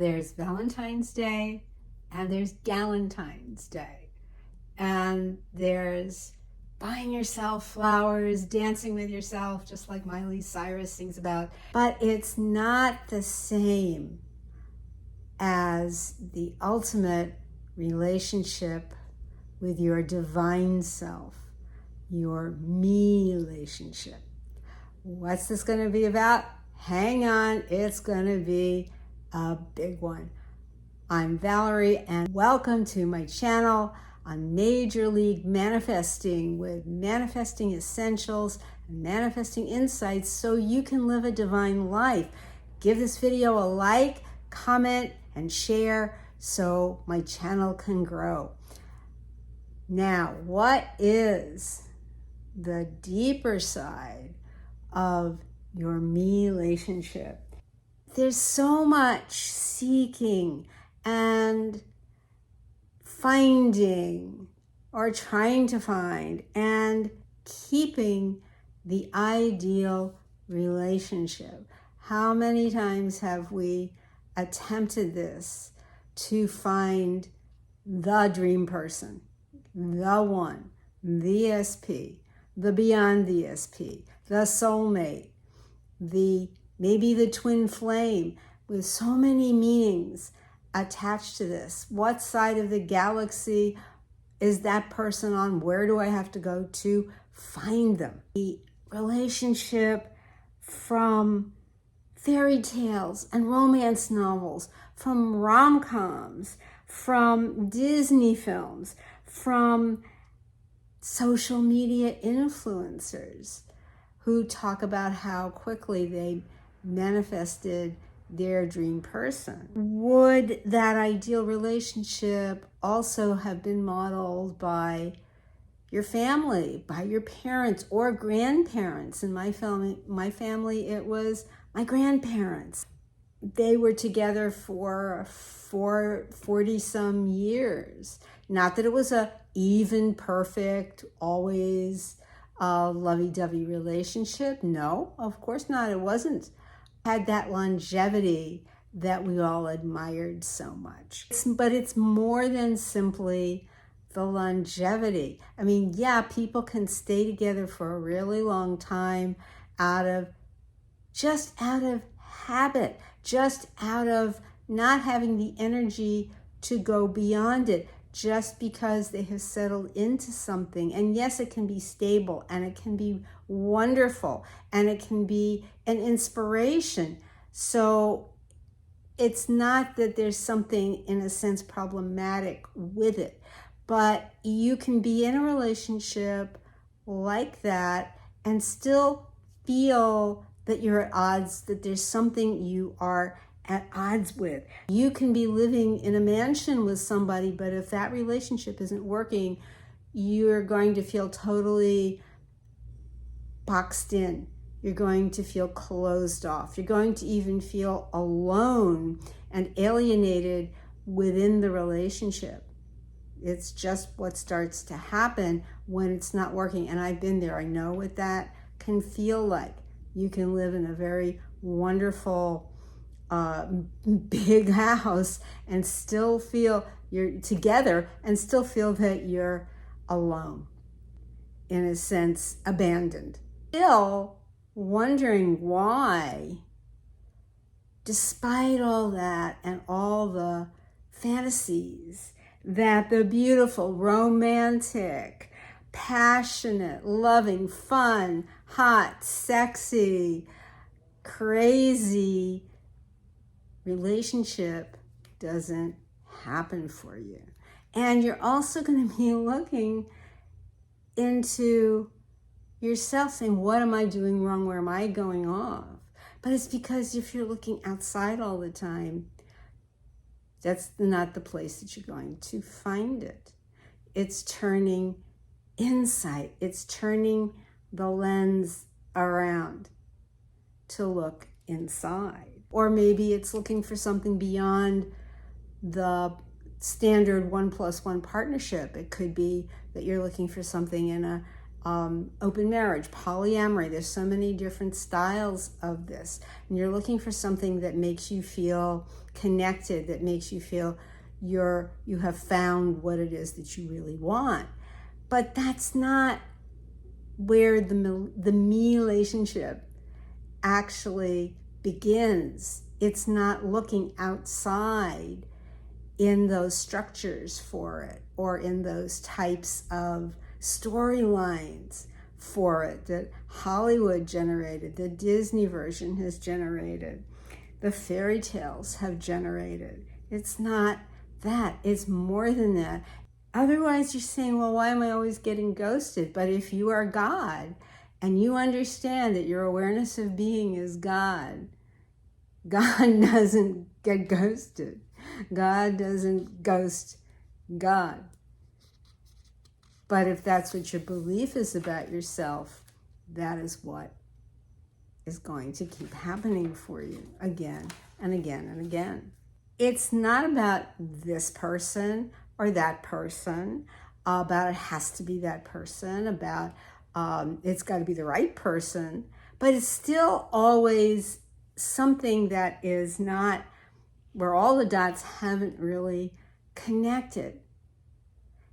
There's Valentine's Day and there's Galentine's Day. And there's buying yourself flowers, dancing with yourself, just like Miley Cyrus sings about. But it's not the same as the ultimate relationship with your divine self, your me-lationship. What's this going to be about? Hang on, it's going to be a big one. I'm Valerie, and welcome to my channel on Major League Manifesting with Manifesting Essentials and Manifesting Insights so you can live a divine life. Give this video a like, comment, and share so my channel can grow. Now, what is the deeper side of your me-lationship? There's so much seeking and finding or trying to find and keeping the ideal relationship. How many times have we attempted this to find the dream person, the one, the SP, the beyond the SP, the soulmate, maybe the twin flame, with so many meanings attached to this. What side of the galaxy is that person on? Where do I have to go to find them? The relationship from fairy tales and romance novels, from rom-coms, from Disney films, from social media influencers who talk about how quickly they manifested their dream person. Would that ideal relationship also have been modeled by your family, by your parents or grandparents? In my family, it was my grandparents. They were together for 40 some years. Not that it was a even, perfect, always lovey-dovey relationship. No, of course not. It wasn't. Had that longevity that we all admired so much. But it's more than simply the longevity. I mean, yeah, people can stay together for a really long time just out of habit, just out of not having the energy to go beyond it, just because they have settled into something. And yes, it can be stable and it can be wonderful and it can be an inspiration. So it's not that there's something in a sense problematic with it, but you can be in a relationship like that and still feel that you're at odds, that there's something you are at odds with. You can be living in a mansion with somebody, but if that relationship isn't working, you're going to feel totally boxed in. You're going to feel closed off. You're going to even feel alone and alienated within the relationship. It's just what starts to happen when it's not working. And I've been there. I know what that can feel like. You can live in a very wonderful big house and still feel you're together and still feel that you're alone, in a sense, abandoned. Still wondering why, despite all that and all the fantasies that the beautiful, romantic, passionate, loving, fun, hot, sexy, crazy relationship doesn't happen for you. And you're also going to be looking into yourself saying, what am I doing wrong? Where am I going off? But it's because if you're looking outside all the time, that's not the place that you're going to find it. It's turning inside. It's turning the lens around to look inside. Or maybe it's looking for something beyond the standard 1+1 partnership. It could be that you're looking for something in open marriage, polyamory. There's so many different styles of this. And you're looking for something that makes you feel connected, that makes you feel you have found what it is that you really want. But that's not where the me-lationship actually begins. It's not looking outside in those structures for it, or in those types of storylines for it that Hollywood generated, the Disney version has generated, the fairy tales have generated. It's not that. It's more than that. Otherwise, you're saying, well, why am I always getting ghosted? But if you are God and you understand that your awareness of being is God, God doesn't get ghosted. God doesn't ghost God. But if that's what your belief is about yourself, that is what is going to keep happening for you again and again and again. It's not about this person or that person, about it has to be that person, about it's got to be the right person, but it's still always something that is not, where all the dots haven't really connected.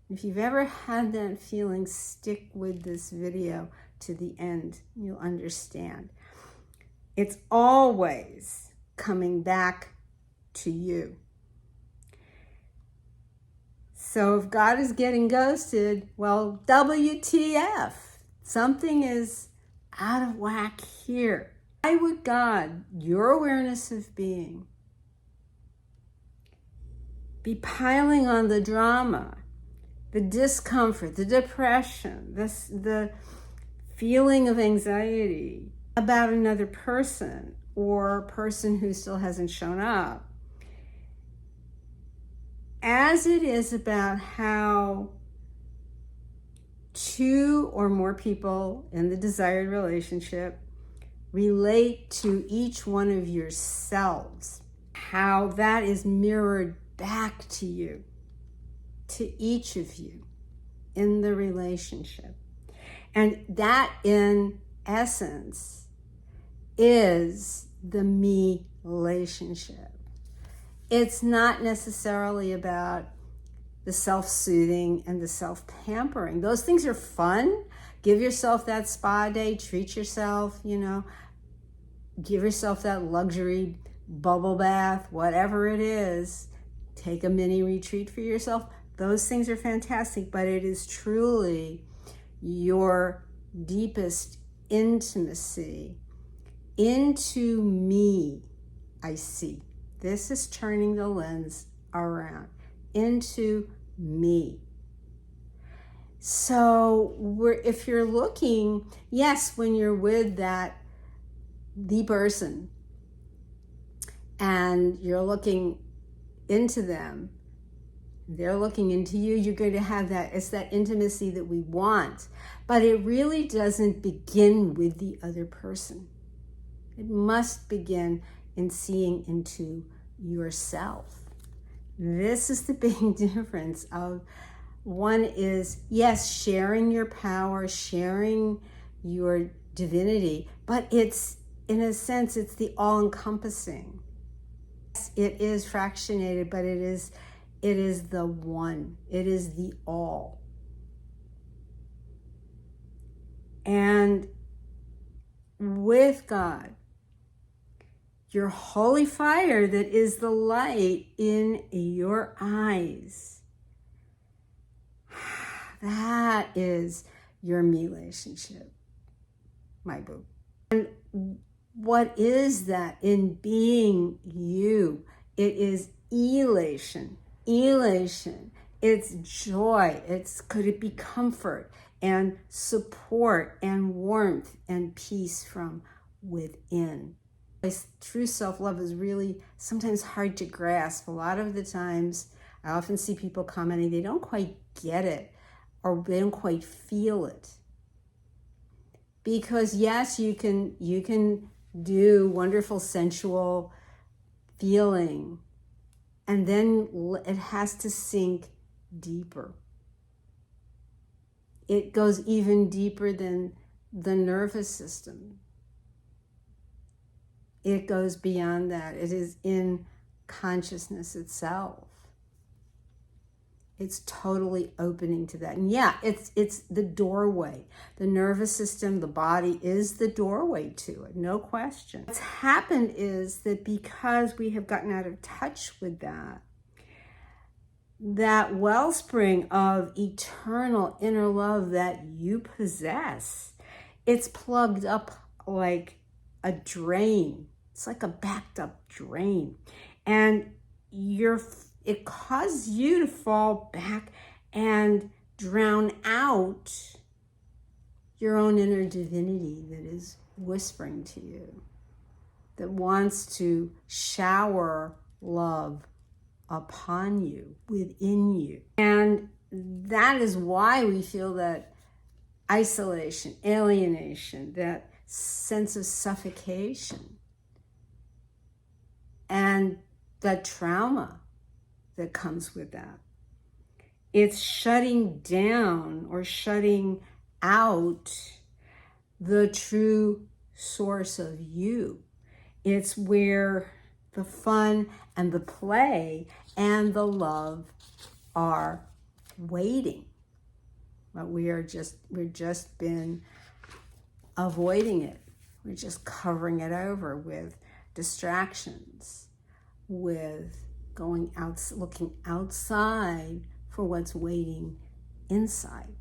If you've ever had that feeling, stick with this video to the end. You'll understand. It's always coming back to you. So if God is getting ghosted, well, WTF. Something is out of whack here. Why would God, your awareness of being, be piling on the drama, the discomfort, the depression, the feeling of anxiety about another person or person who still hasn't shown up, as it is about how two or more people in the desired relationship relate to each one of yourselves, how that is mirrored back to you, to each of you in the relationship. And that, in essence, is the me-lationship. It's not necessarily about the self-soothing and the self-pampering. Those things are fun. Give yourself that spa day, treat yourself, give yourself that luxury bubble bath, whatever it is. Take a mini retreat for yourself. Those things are fantastic, but it is truly your deepest intimacy into me. I see. This is turning the lens around into me. So if you're looking, yes, when you're with the person and you're looking into them, they're looking into you, you're going to have that. It's that intimacy that we want. But it really doesn't begin with the other person. It must begin in seeing into yourself. This is the big difference of one is, yes, sharing your power, sharing your divinity, but it's, in a sense, it's the all-encompassing. Yes, it is fractionated, but it is the one. It is the all. And with God, your holy fire that is the light in your eyes, that is your me-lationship, my boo. And what is that in being you? It is elation. Elation. It's joy. Could it be comfort and support and warmth and peace from within? True self-love is really sometimes hard to grasp. A lot of the times, I often see people commenting, they don't quite get it or they don't quite feel it. Because yes, you can do wonderful sensual feeling, and then it has to sink deeper. it goes even deeper than the nervous system. It goes beyond that. It is in consciousness itself. It's totally opening to that. And yeah, it's the doorway. The nervous system, the body is the doorway to it, no question. What's happened is that because we have gotten out of touch with that wellspring of eternal inner love that you possess, it's plugged up like a drain. It's like a backed up drain. And it causes you to fall back and drown out your own inner divinity that is whispering to you, that wants to shower love upon you, within you. And that is why we feel that isolation, alienation, that sense of suffocation, and that trauma that comes with that. It's shutting down or shutting out the true source of you. It's where the fun and the play and the love are waiting. But we've just been avoiding it. We're just covering it over with distractions, with going out, looking outside for what's waiting inside.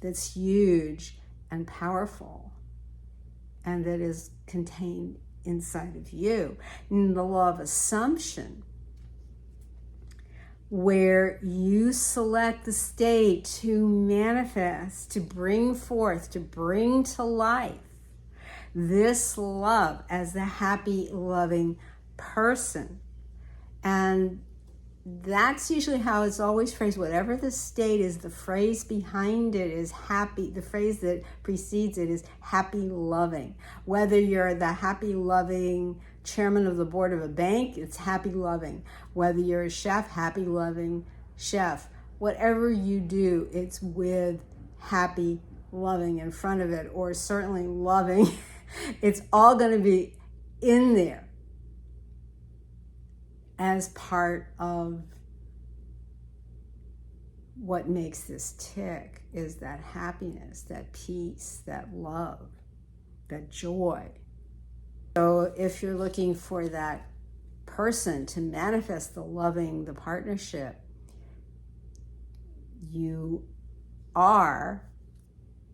That's huge and powerful, and that is contained inside of you. In the law of assumption, where you select the state to manifest, to bring forth, to bring to life this love as the happy, loving person. And that's usually how it's always phrased. Whatever the state is, the phrase behind it is happy. The phrase that precedes it is happy, loving. Whether you're the happy, loving chairman of the board of a bank, it's happy, loving. Whether you're a chef, happy, loving chef. Whatever you do, it's with happy, loving in front of it, or certainly loving. It's all going to be in there as part of what makes this tick, is that happiness, that peace, that love, that joy. So if you're looking for that person to manifest the loving, the partnership, you are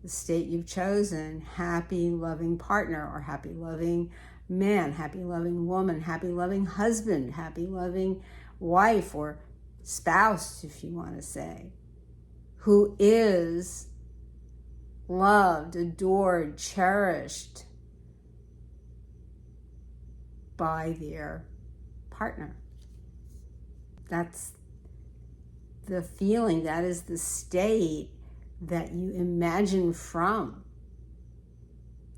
the state you've chosen, happy, loving partner, or happy, loving man, happy, loving woman, happy, loving husband, happy, loving wife or spouse, if you want to say, who is loved, adored, cherished by their partner. That's the feeling, that is the state that you imagine from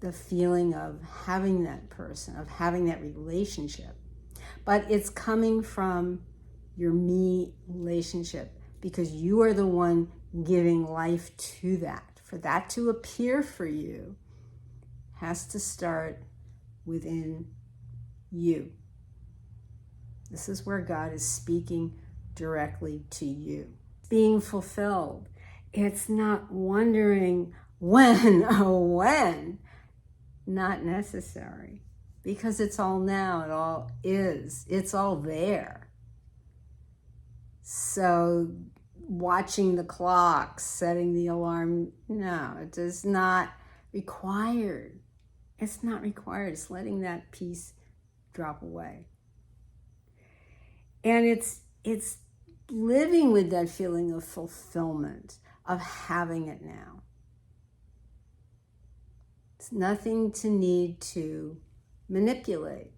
the feeling of having that person, of having that relationship. But it's coming from your me-lationship, because you are the one giving life to that. For that to appear for you has to start within you. This is where God is speaking directly to you. Being fulfilled. It's not wondering when, oh when. Not necessary, because it's all now, it all is, it's all there. So watching the clock, setting the alarm, no, it is not required. It's not required. It's letting that piece drop away. And it's living with that feeling of fulfillment, of having it now. It's nothing to need to manipulate,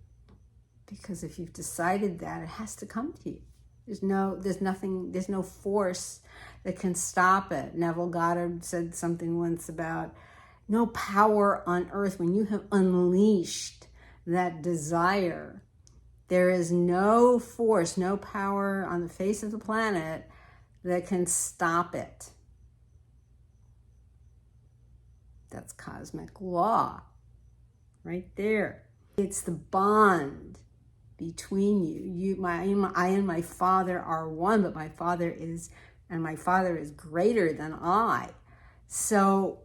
because if you've decided that, it has to come to you. There's no force that can stop it. Neville Goddard said something once about no power on earth. When you have unleashed that desire, there is no force, no power on the face of the planet that can stop it. That's cosmic law right there. It's the bond between you. I and my Father are one, but my Father is greater than I. So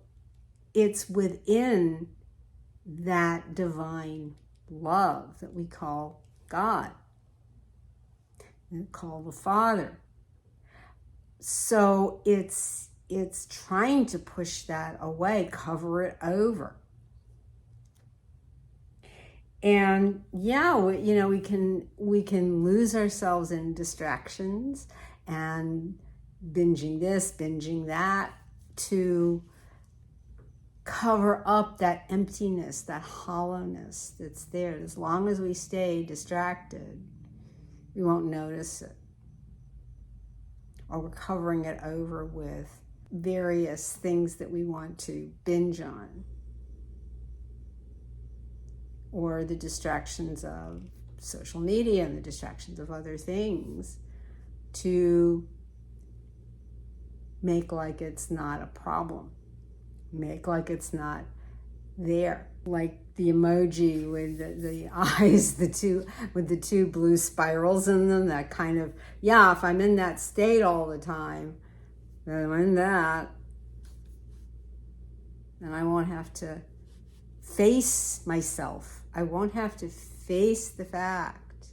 it's within that divine love that we call God and call the Father. So it's trying to push that away, cover it over. And yeah, we can lose ourselves in distractions and binging this, binging that, to cover up that emptiness, that hollowness that's there. As long as we stay distracted, we won't notice it. Or we're covering it over with various things that we want to binge on, or the distractions of social media and the distractions of other things, to make like it's not a problem, make like it's not there. Like the emoji with the eyes, with the two blue spirals in them, that kind of, yeah, if I'm in that state all the time, then I'm in that, then I won't have to face myself. I won't have to face the fact,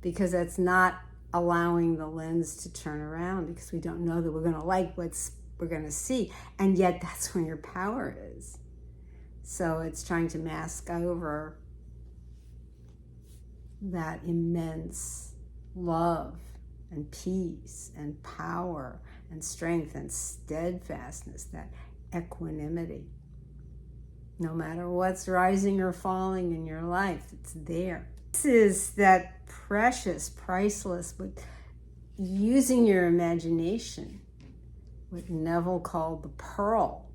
because that's not allowing the lens to turn around, because we don't know that we're going to like what we're going to see. And yet that's where your power is. So it's trying to mask over that immense love and peace and power and strength and steadfastness, that equanimity. No matter what's rising or falling in your life, it's there. This is that precious, priceless, with using your imagination, what Neville called the pearl,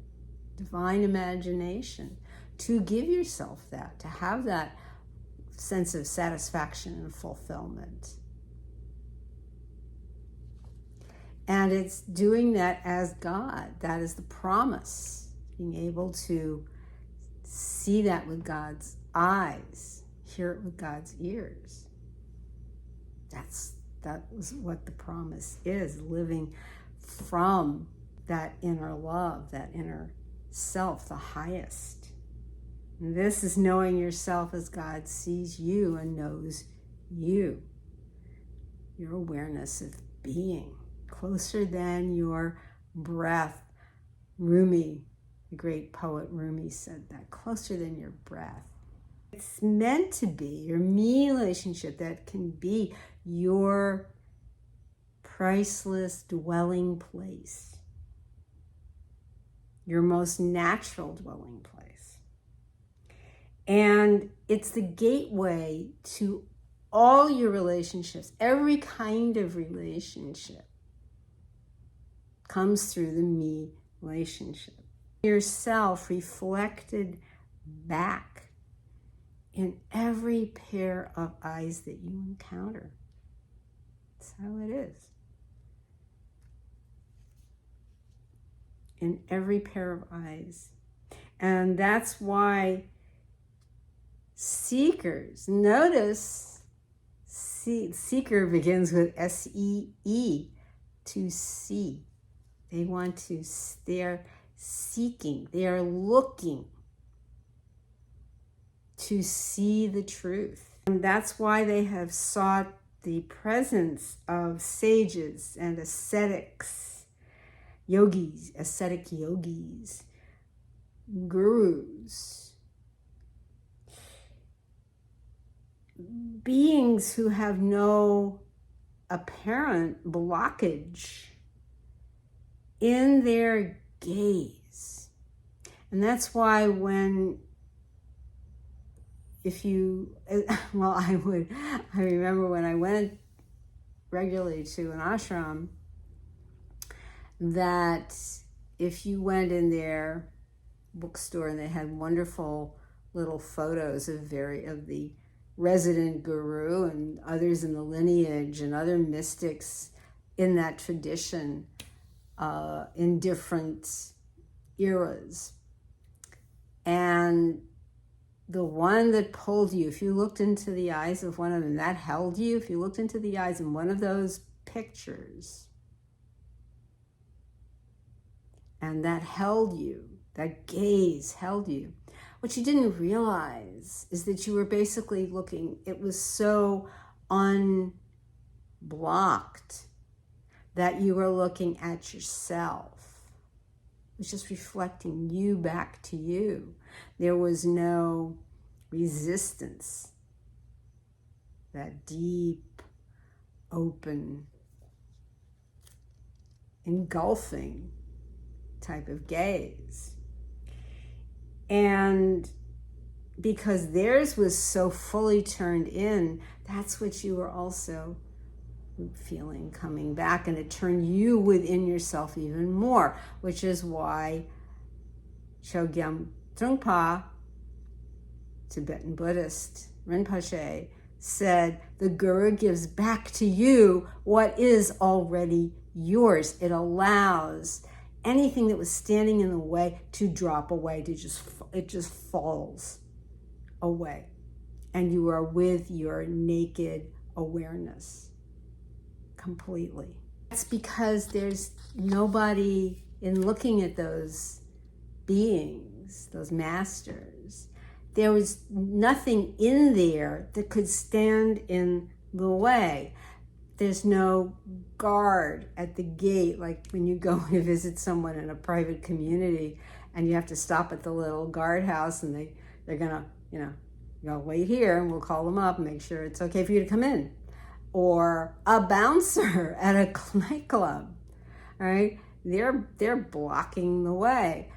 divine imagination, to give yourself that, to have that sense of satisfaction and fulfillment. And it's doing that as God. That is the promise, being able to see that with God's eyes, hear it with God's ears. That was what the promise is, living from that inner love, that inner self, the highest. And this is knowing yourself as God sees you and knows you. Your awareness of being, closer than your breath. Rumi, the great poet Rumi, said that, closer than your breath. It's meant to be your me-lationship, that can be your priceless dwelling place, your most natural dwelling place. And it's the gateway to all your relationships. Every kind of relationship comes through the me-lationship. Yourself reflected back in every pair of eyes that you encounter. That's how it is. In every pair of eyes. And that's why seekers, notice, seeker begins with S-E-E, to see. They want to, they're seeking, they are looking to see the truth. And that's why they have sought the presence of sages and ascetics, yogis, ascetic yogis, gurus, beings who have no apparent blockage in their gaze. And that's why I remember when I went regularly to an ashram, that if you went in their bookstore and they had wonderful little photos of the resident guru and others in the lineage and other mystics in that tradition, in different eras. And the one that pulled you, if you looked into the eyes of one of them, that held you. If you looked into the eyes in one of those pictures, and that held you, that gaze held you, what you didn't realize is that you were basically looking, it was so unblocked that you were looking at yourself. It was just reflecting you back to you. There was no resistance. That deep, open, engulfing type of gaze. And because theirs was so fully turned in, that's what you were also feeling coming back, and it turned you within yourself even more, which is why Chogyam Trungpa, Tibetan Buddhist Rinpoche, said the Guru gives back to you what is already yours. It allows anything that was standing in the way to drop away, it just falls away, and you are with your naked awareness completely. That's because there's nobody, in looking at those beings, those masters, there was nothing in there that could stand in the way. There's no guard at the gate, like when you go to visit someone in a private community and you have to stop at the little guardhouse, and they're gonna, you gotta wait here and we'll call them up and make sure it's okay for you to come in. Or a bouncer at a nightclub, right? They're blocking the way.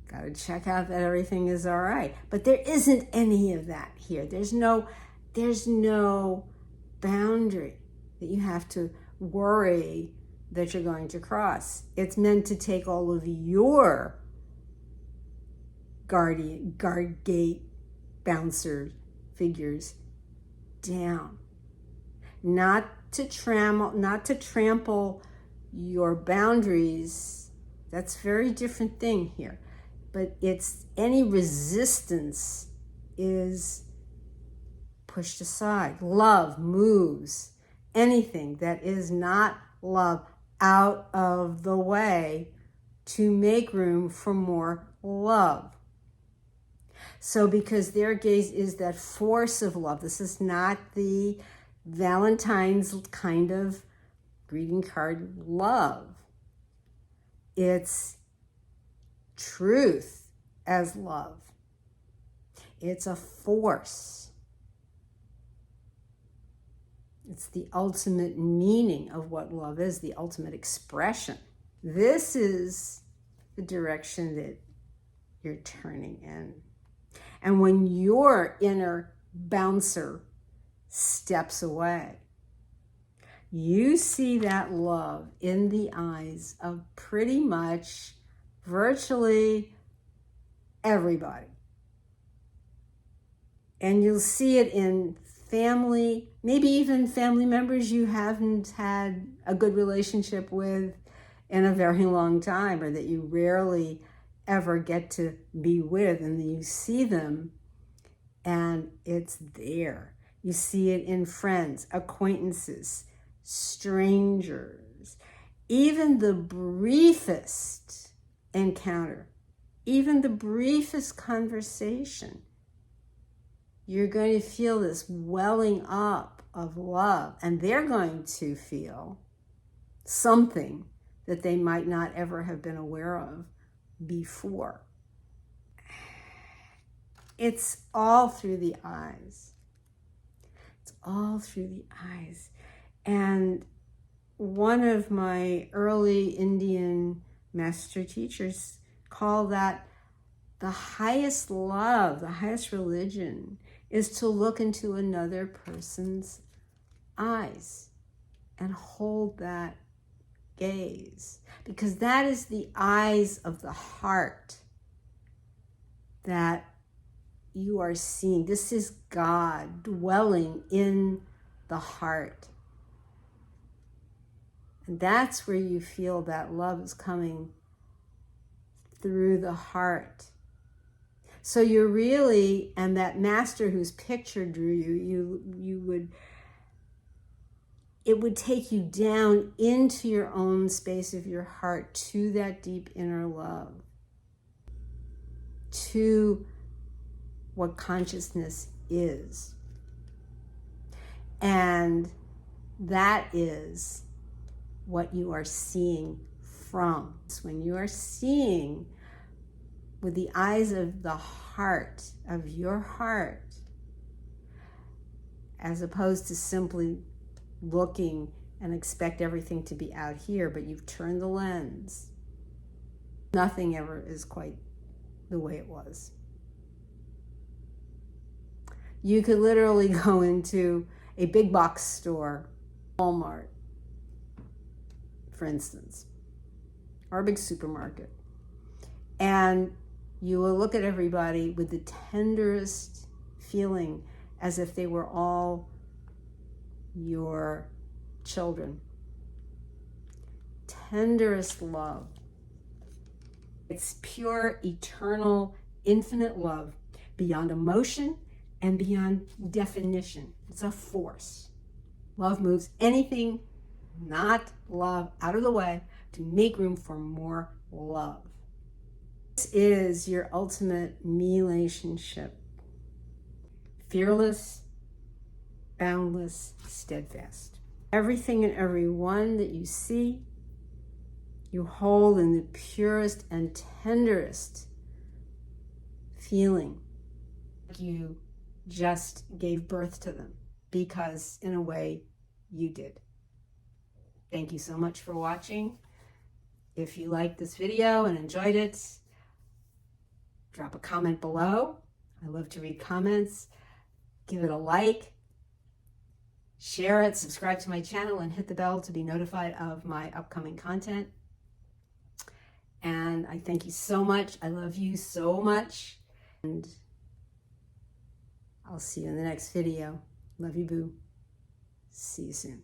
Got to check out that everything is all right. But there isn't any of that here. There's no boundary that you have to worry that you're going to cross. It's meant to take all of your guard gate bouncer figures down. Not to trample your boundaries. That's a very different thing here. But it's any resistance is pushed aside. Love moves anything that is not love out of the way to make room for more love. So because their gaze is that force of love, this is not the Valentine's kind of greeting card love. It's truth as love. It's a force. It's the ultimate meaning of what love is, the ultimate expression. This is the direction that you're turning in. And when your inner bouncer steps away, you see that love in the eyes of pretty much virtually everybody. And you'll see it in family, maybe even family members you haven't had a good relationship with in a very long time, or that you rarely ever get to be with, and you see them and it's there. You see it in friends, acquaintances, strangers, even the briefest encounter, even the briefest conversation. You're going to feel this welling up of love, and they're going to feel something that they might not ever have been aware of before. It's all through the eyes. It's all through the eyes. And one of my early Indian master teachers called that the highest love, the highest religion, is to look into another person's eyes and hold that gaze, because that is the eyes of the heart that you are seeing. This is God dwelling in the heart. And that's where you feel that love is coming through the heart. So you're really, and that master whose picture drew you, it would take you down into your own space of your heart, to that deep inner love, to what consciousness is. And that is what you are seeing from. When you are seeing with the eyes of the heart, of your heart, as opposed to simply looking and expect everything to be out here, but you've turned the lens. Nothing ever is quite the way it was. You could literally go into a big box store, Walmart, for instance, or a big supermarket, and you will look at everybody with the tenderest feeling, as if they were all your children. Tenderest love. It's pure, eternal, infinite love, beyond emotion and beyond definition. It's a force. Love moves anything not love out of the way to make room for more love. This is your ultimate me-lationship. Fearless, boundless, steadfast. Everything and everyone that you see, you hold in the purest and tenderest feeling. You just gave birth to them, because in a way you did. Thank you so much for watching. If you liked this video and enjoyed it, drop a comment below. I love to read comments. Give it a like, share it, subscribe to my channel, and hit the bell to be notified of my upcoming content. And I thank you so much. I love you so much. And I'll see you in the next video. Love you, boo. See you soon.